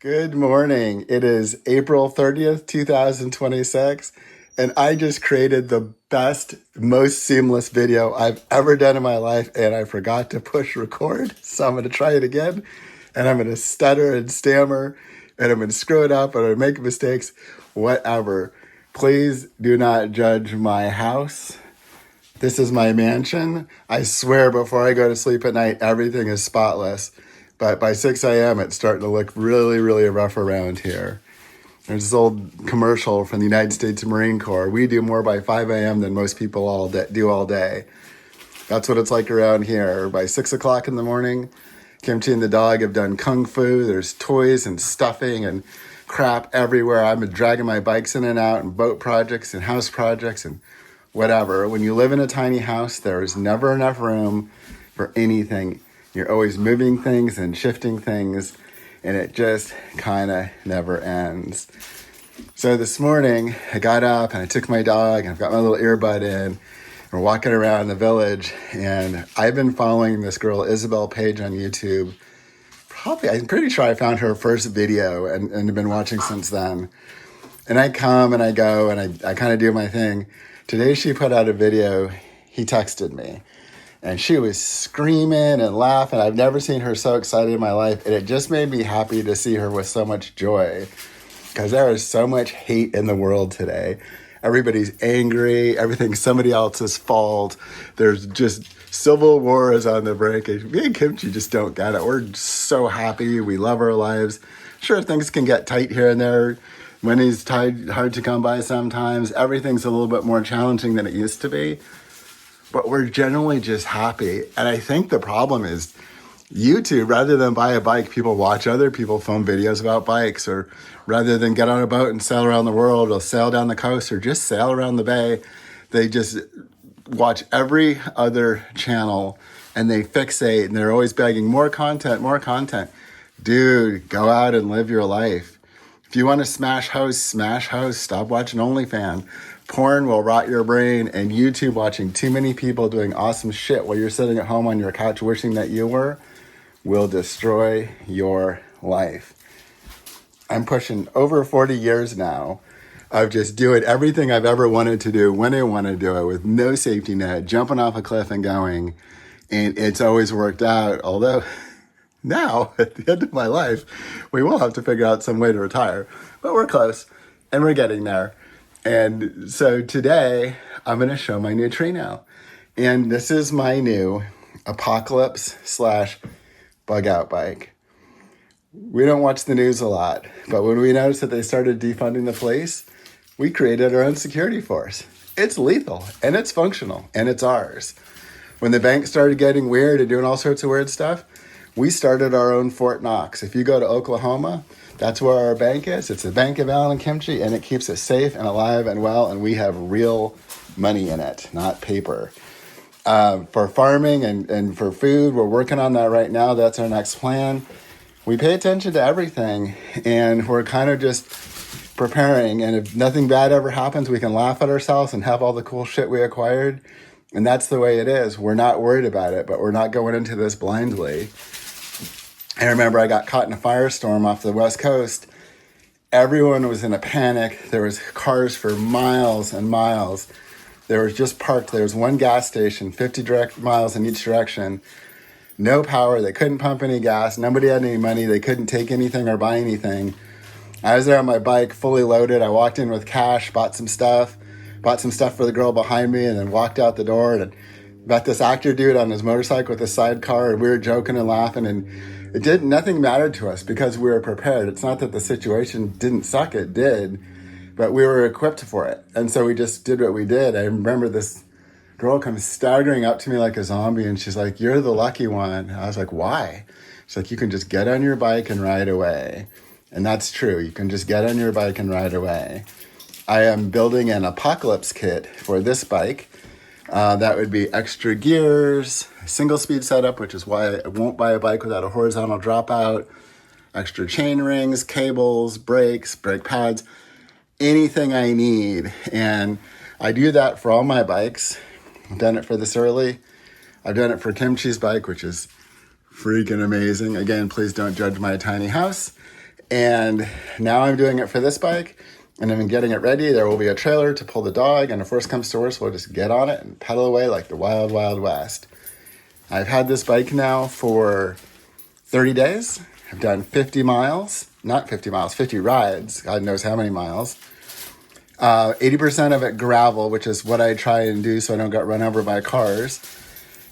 Good morning. It is April 30th, 2026, and I just created the best, most seamless video I've ever done in my life, and I forgot to push record, so I'm going to try it again, and I'm going to stutter and stammer, and I'm going to screw it up, and I'm going to make mistakes, whatever. Please do not judge my house. This is my mansion. I swear before I go to sleep at night, everything is spotless. But by 6 a.m., it's starting to look really, really rough around here. There's this old commercial from the United States Marine Corps. We do more by 5 a.m. than most people do all day. That's what it's like around here. By 6 o'clock in the morning, Kimchi and the dog have done kung fu. There's toys and stuffing and crap everywhere. I've been dragging my bikes in and out and boat projects and house projects and whatever. When you live in a tiny house, there is never enough room for anything. You're always moving things and shifting things, and it just kind of never ends. So this morning, I got up and I took my dog and I've got my little earbud in. We're walking around the village, and I've been following this girl, Isabel Paige, on YouTube. I'm pretty sure I found her first video and have been watching since then. And I come and I go and I kind of do my thing. Today she put out a video. He texted me. And she was screaming and laughing. I've never seen her so excited in my life. And it just made me happy to see her with so much joy. Because there is so much hate in the world today. Everybody's angry. Everything's somebody else's fault. There's just civil war is on the brink. And me and Kimchi just don't get it. We're so happy. We love our lives. Sure, things can get tight here and there. Money's hard to come by sometimes. Everything's a little bit more challenging than it used to be. But we're generally just happy. And I think the problem is YouTube, rather than buy a bike, people watch other people film videos about bikes, or rather than get on a boat and sail around the world or sail down the coast or just sail around the bay, they just watch every other channel and they fixate and they're always begging more content, more content. Dude, go out and live your life. If you want to smash hosts, stop watching OnlyFans. Porn will rot your brain, and YouTube watching too many people doing awesome shit while you're sitting at home on your couch wishing that you were will destroy your life. I'm pushing over 40 years now of just doing everything I've ever wanted to do when I want to do it with no safety net, jumping off a cliff and going, and it's always worked out. Although now, at the end of my life, we will have to figure out some way to retire, but we're close and we're getting there. And so today I'm going to show my neutrino, and this is my new apocalypse / bug out bike. We don't watch the news a lot, but when we noticed that they started defunding the police, we created our own security force. It's lethal and it's functional and it's ours. When the bank started getting weird and doing all sorts of weird stuff, we started our own Fort Knox. If you go to Oklahoma, that's where our bank is. It's the Bank of Allen and Kimchi, and it keeps us safe and alive and well, and we have real money in it, not paper. For farming and for food, we're working on that right now. That's our next plan. We pay attention to everything, and we're kind of just preparing, and if nothing bad ever happens, we can laugh at ourselves and have all the cool shit we acquired, and that's the way it is. We're not worried about it, but we're not going into this blindly. I remember I got caught in a firestorm off the West Coast. Everyone was in a panic. There was cars for miles and miles. There was just parked. There was one gas station, 50 direct miles in each direction. No power. They couldn't pump any gas. Nobody had any money. They couldn't take anything or buy anything. I was there on my bike, fully loaded. I walked in with cash, bought some stuff for the girl behind me, and then walked out the door and met this actor dude on his motorcycle with his sidecar, and we were joking and laughing, and nothing mattered to us because we were prepared. It's not that the situation didn't suck, it did, but we were equipped for it. And so we just did what we did. I remember this girl comes staggering up to me like a zombie, and she's like, "You're the lucky one." I was like, "Why?" She's like, "You can just get on your bike and ride away." And that's true. You can just get on your bike and ride away. I am building an apocalypse kit for this bike. That would be extra gears, single speed setup, which is why I won't buy a bike without a horizontal dropout, extra chain rings, cables, brakes, brake pads, anything I need. And I do that for all my bikes. I've done it for the Surly. I've done it for Kimchi's bike, which is freaking amazing. Again, please don't judge my tiny house. And now I'm doing it for this bike, and I'm getting it ready. There will be a trailer to pull the dog, and if worse comes to worse, we'll just get on it and pedal away like the wild, wild west. I've had this bike now for 30 days. I've done 50 miles, not 50 miles, 50 rides, God knows how many miles. 80% of it gravel, which is what I try and do so I don't get run over by cars.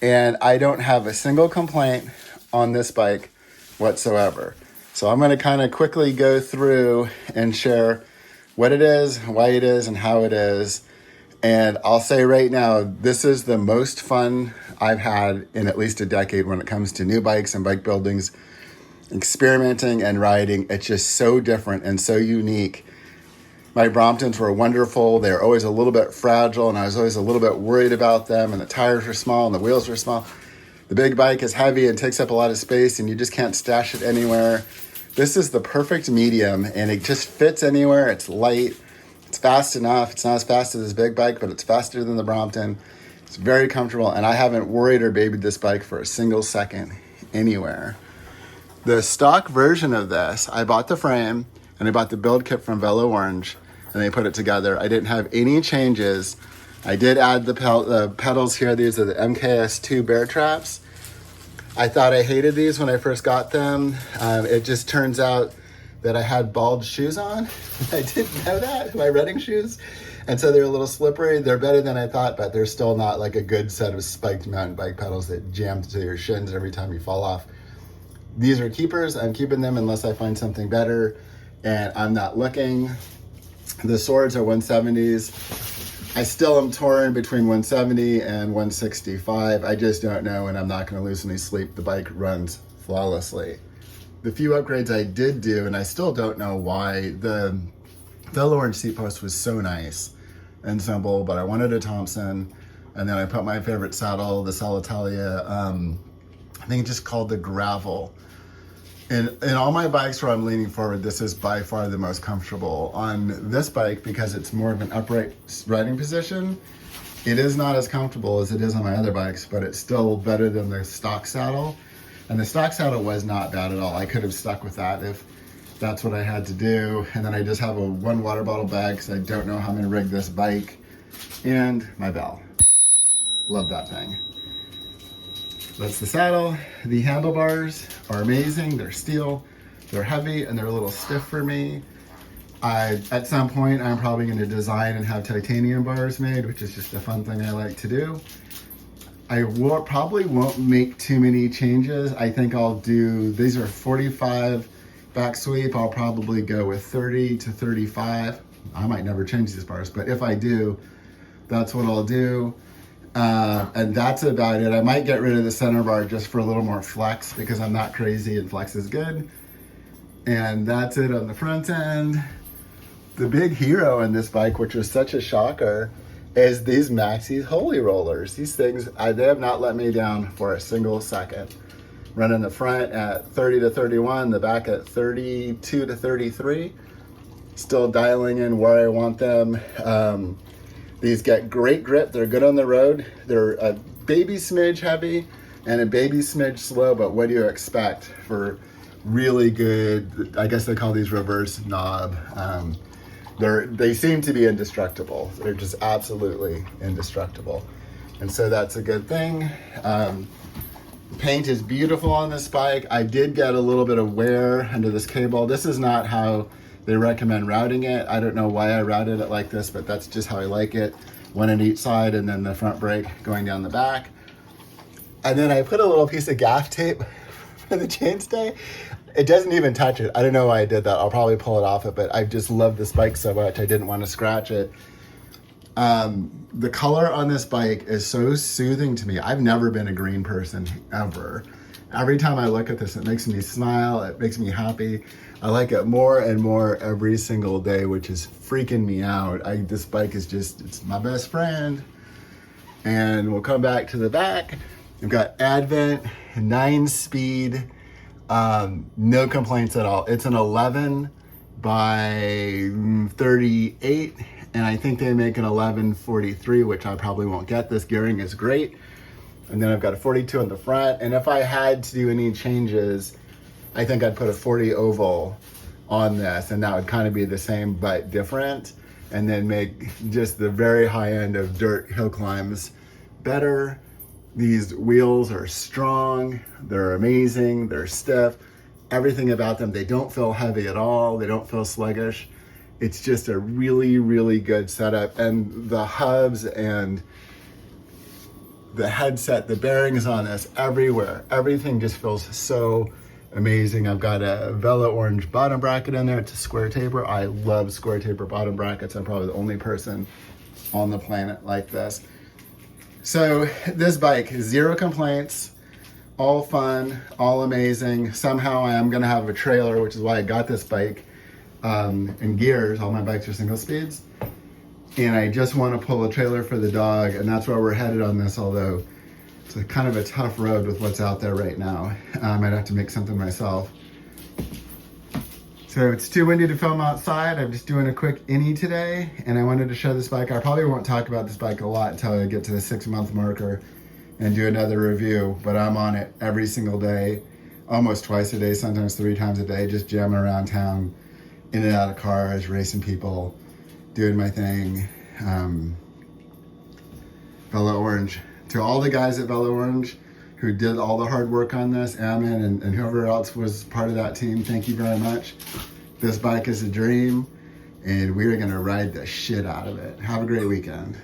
And I don't have a single complaint on this bike whatsoever. So I'm going to kind of quickly go through and share what it is, why it is, and how it is. And I'll say right now, this is the most fun I've had in at least a decade when it comes to new bikes and bike buildings, experimenting and riding. It's just so different and so unique. My Bromptons were wonderful. They were always a little bit fragile, and I was always a little bit worried about them, and the tires were small and the wheels were small. The big bike is heavy and takes up a lot of space, and you just can't stash it anywhere. This is the perfect medium, and it just fits anywhere. It's light. It's fast enough. It's not as fast as this big bike, but it's faster than the Brompton. It's very comfortable, and I haven't worried or babied this bike for a single second anywhere. The stock version of this, I bought the frame, and I bought the build kit from Velo Orange, and they put it together. I didn't have any changes. I did add the pedals here. These are the MKS2 bear traps. I thought I hated these when I first got them. It just turns out that I had bald shoes on. I didn't know that, my running shoes. And so they're a little slippery. They're better than I thought, but they're still not like a good set of spiked mountain bike pedals that jam to your shins every time you fall off. These are keepers. I'm keeping them unless I find something better, and I'm not looking. The swords are 170s. I still am torn between 170 and 165. I just don't know, and I'm not going to lose any sleep. The bike runs flawlessly. The few upgrades I did do, and I still don't know why, the Velo Orange seat post was so nice and simple, but I wanted a Thompson, and then I put my favorite saddle, the Salitalia, I think it's just called the Gravel. In all my bikes where I'm leaning forward, this is by far the most comfortable. On this bike, because it's more of an upright riding position, it is not as comfortable as it is on my other bikes, but it's still better than the stock saddle. And the stock saddle was not bad at all. I could have stuck with that if that's what I had to do. And then I just have one water bottle bag because I don't know how I'm gonna rig this bike. And my bell. Love that thing. That's the saddle. The handlebars are amazing. They're steel, they're heavy, and they're a little stiff for me. At some point, I'm probably going to design and have titanium bars made, which is just a fun thing I like to do. I probably won't make too many changes. I think I'll do, these are 45 back sweep. I'll probably go with 30 to 35. I might never change these bars, but if I do, that's what I'll do. And that's about it. I might get rid of the center bar just for a little more flex because I'm not crazy and flex is good. And that's it on the front end. The big hero in this bike, which was such a shocker, is these Maxi Holy Rollers. These things, they have not let me down for a single second. Running the front at 30 to 31, the back at 32 to 33. Still dialing in where I want them. These get great grip. They're good on the road. They're a baby smidge heavy and a baby smidge slow, but what do you expect for really good, I guess they call these reverse knob. They seem to be indestructible. They're just absolutely indestructible. And so that's a good thing. Paint is beautiful on this bike. I did get a little bit of wear under this cable. This is not how they recommend routing it. I don't know why I routed it like this, but that's just how I like it. One on each side and then the front brake going down the back. And then I put a little piece of gaff tape for the chainstay. It doesn't even touch it. I don't know why I did that. I'll probably pull it off it, but I just love this bike so much. I didn't want to scratch it. The color on this bike is so soothing to me. I've never been a green person ever. Every time I look at this, it makes me smile. It makes me happy. I like it more and more every single day, which is freaking me out. This bike is just, it's my best friend. And we'll come back to the back. We've got Advent, 9-speed, no complaints at all. It's an 11 by 38, and I think they make an 1143, which I probably won't get. This gearing is great. And then I've got a 42 on the front. And if I had to do any changes, I think I'd put a 40 oval on this, and that would kind of be the same but different, and then make just the very high end of dirt hill climbs better. These wheels are strong, they're amazing, they're stiff, everything about them. They don't feel heavy at all, they don't feel sluggish. It's just a really, really good setup. And the hubs and the headset, the bearings on this, everywhere, everything just feels so amazing. I've got a Velo Orange bottom bracket in there. It's a square taper. I love square taper bottom brackets. I'm probably the only person on the planet like this. So this bike, zero complaints, all fun, all amazing. Somehow I am gonna have a trailer, which is why I got this bike, and gears. All my bikes are single speeds. And I just want to pull a trailer for the dog, and that's where we're headed on this, although it's a kind of a tough road with what's out there right now. I might have to make something myself. So it's too windy to film outside. I'm just doing a quick innie today, and I wanted to show this bike. I probably won't talk about this bike a lot until I get to the 6-month marker and do another review, but I'm on it every single day, almost twice a day, sometimes 3 times a day, just jamming around town, in and out of cars, racing people, doing my thing. Velo Orange. To all the guys at Velo Orange who did all the hard work on this, Amin and whoever else was part of that team, thank you very much. This bike is a dream, and we're gonna ride the shit out of it. Have a great weekend.